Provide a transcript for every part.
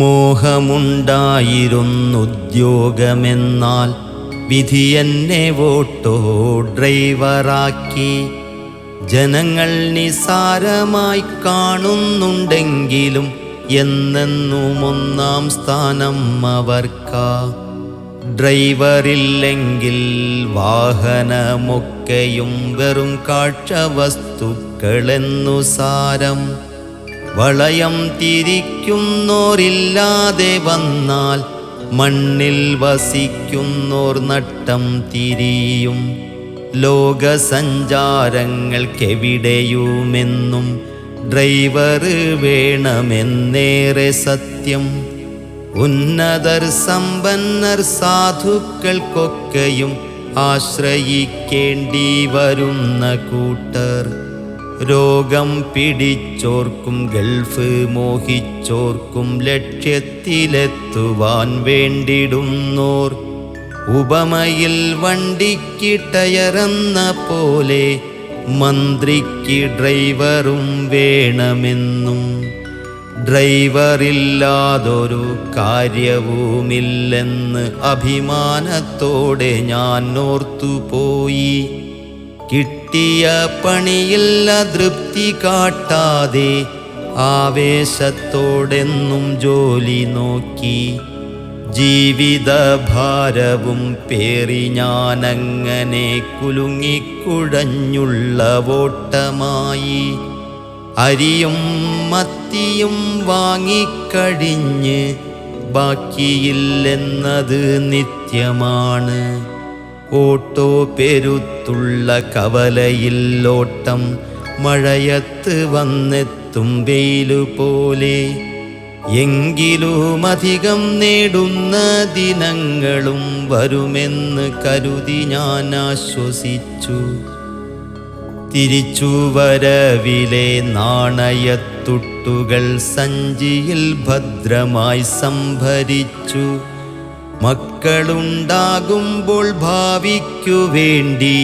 മോഹമുണ്ടായിരുന്നുദ്യോഗമെന്നാൽ വിധിയെന്നെ auto ഡ്രൈവറാക്കി. ജനങ്ങൾ നിസാരമായി കാണുന്നുണ്ടെങ്കിലും എന്നെന്നും ഒന്നാം സ്ഥാനം അവർക്കാ. ഡ്രൈവറില്ലെങ്കിൽ വാഹനമൊക്കെയും വെറും കാഴ്ചവസ്തുക്കളെന്നു സാരം. വളയം തിരിക്കുന്നോരില്ലാതെ വന്നാൽ മണ്ണിൽ വസിക്കുന്നോർ നട്ടം തിരിയും. ലോകസഞ്ചാരങ്ങൾക്കെവിടെയുമെന്നും ഡ്രൈവർ വേണമെന്നേറെ സത്യം. ഉന്നതർ സമ്പന്നർ സാധുക്കൾക്കൊക്കെയും ആശ്രയിക്കേണ്ടി വരുന്ന കൂട്ടർ. രോഗം പിടിച്ചോർക്കും ഗൾഫ് മോഹിച്ചോർക്കും ലക്ഷ്യത്തിലെത്തുവാൻ വേണ്ടിടുന്നോർ. ഉപമയിൽ വണ്ടിക്ക് ടയറെന്ന പോലെ മന്ത്രിക്ക് ഡ്രൈവറും വേണമെന്നും. ഡ്രൈവറില്ലാതൊരു കാര്യവുമില്ലെന്ന് അഭിമാനത്തോടെ ഞാൻ ഓർത്തുപോയി. കിട്ടിയ പണിയിൽ അതൃപ്തി കാട്ടാതെ ആവേശത്തോടെന്നും ജോലി നോക്കി. ജീവിതഭാരവും പേറി ഞാനങ്ങനെ കുലുങ്ങിക്കുഴഞ്ഞുള്ള ഓട്ടമായി. അരിയും മത്തിയും വാങ്ങിക്കഴിഞ്ഞ് ബാക്കിയില്ലെന്നത് നിത്യമാണ്. ഓട്ടോ പെരുത്തുള്ള കവലയിൽ ഓട്ടം മഴയത്ത് വന്നെത്തും വെയിലുപോലെ. എങ്കിലും അധികം നേടുന്ന ദിനങ്ങളും വരുമെന്ന് കരുതി ഞാൻ ആശ്വസിച്ചു. തിരിച്ചുവരവിലെ നാണയത്തുട്ടുകൾ സഞ്ചിയിൽ ഭദ്രമായി സംഭരിച്ചു. മക്കളുണ്ടാകുമ്പോൾ ഭാവിക്കു വേണ്ടി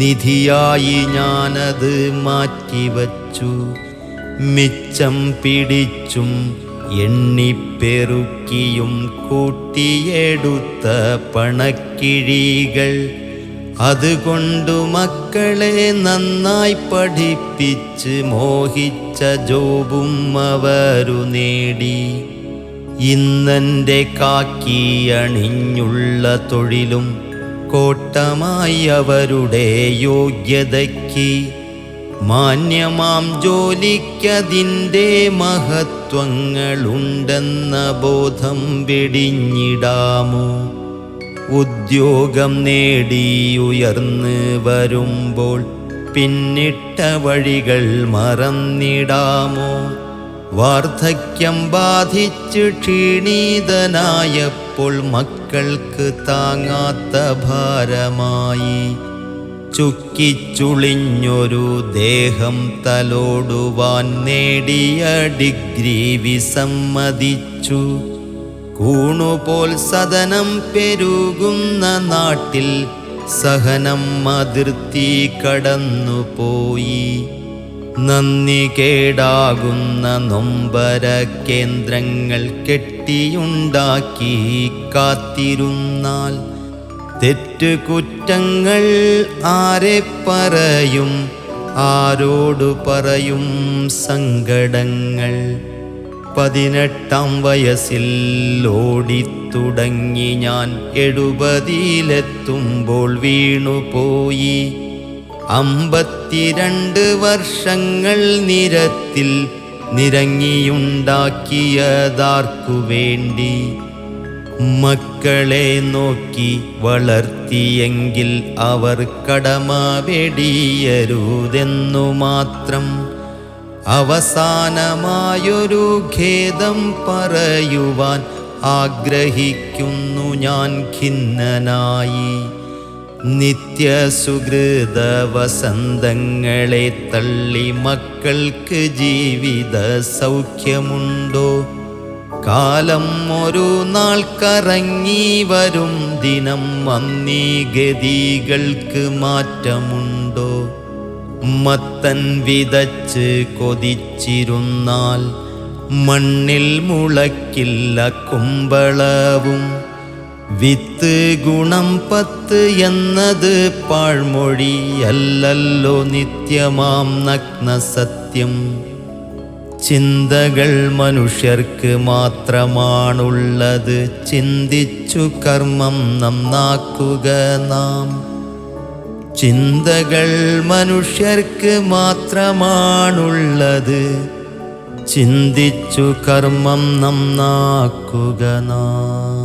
നിധിയായി ഞാനത് മാറ്റിവച്ചു. മിച്ചം പിടിച്ചും എണ്ണിപ്പെറുക്കിയും കൂട്ടിയെടുത്ത പണക്കിഴികൾ. അതുകൊണ്ടു മക്കളെ നന്നായി പഠിപ്പിച്ച് മോഹിച്ച ജോബും അവരു നേടി. ഇന്നെൻ്റെ കാക്കി അണിഞ്ഞുള്ള തൊഴിലും കോട്ടമായി അവരുടെ യോഗ്യതയ്ക്ക്. മാന്യമാം ജോലിക്കതിൻ്റെ മഹത്വങ്ങളുണ്ടെന്ന ബോധം വെടിഞ്ഞിടാമോ? ഉദ്യോഗം നേടിയുയർന്ന് വരുമ്പോൾ പിന്നിട്ട വഴികൾ മറന്നിടാമോ? വാർദ്ധക്യം ബാധിച്ച് ക്ഷീണിതനായപ്പോൾ മക്കൾക്ക് താങ്ങാത്ത ഭാരമായി. ചുക്കിച്ചുളിഞ്ഞൊരു ദേഹം തലോടുവാൻ നേടിയ ഡിഗ്രി വിസമ്മതിച്ചു. കൂണുപോൽ സദനം പെരുകുന്ന നാട്ടിൽ സഹനം അതിർത്തി കടന്നുപോയി. നന്ദി കേടാകുന്ന നൊമ്പര കേന്ദ്രങ്ങൾ കെട്ടിയുണ്ടാക്കി കാത്തിരുന്നാൽ തെറ്റുകുറ്റങ്ങൾ ആരെ പറയും, ആരോടു പറയും സങ്കടങ്ങൾ? 18-ാം വയസ്സിൽ ഓടിത്തുടങ്ങി ഞാൻ 70-ലെത്തുമ്പോൾ വീണുപോയി. 52 വർഷങ്ങൾ നിരത്തിൽ നിരങ്ങിയുണ്ടാക്കിയതാർക്കു വേണ്ടി? മക്കളെ നോക്കി വളർത്തിയെങ്കിൽ അവർ കടമ വെടിയരുതെന്നു മാത്രം. അവസാനമായൊരു ഖേദം പറയുവാൻ ആഗ്രഹിക്കുന്നു ഞാൻ ഖിന്നനായി. നിത്യസുഹൃത വസന്തങ്ങളെ തള്ളി മക്കൾക്ക് ജീവിത സൗഖ്യമുണ്ടോ? കാലം ഒരു നാൾ കറങ്ങി വരും ദിനം, അന്നീ ഗതികൾക്ക് മാറ്റമുണ്ടോ? മത്തൻ വിതച്ച് കൊതിച്ചിരുന്നാൽ മണ്ണിൽ മുളക്കില്ല കുമ്പളവും വിത്ത് ഗുണം 10 എന്നത് പാഴ്മൊഴിയല്ലല്ലോ നിത്യമാം നഗ്ന സത്യം. ചിന്തകൾ മനുഷ്യർക്ക് മാത്രമാണുള്ളത്, ചിന്തിച്ചു കർമ്മം നന്നാക്കുക നാം. ചിന്തകൾ മനുഷ്യർക്ക് മാത്രമാണുള്ളത്, ചിന്തിച്ചു കർമ്മം നന്നാക്കുക നാം.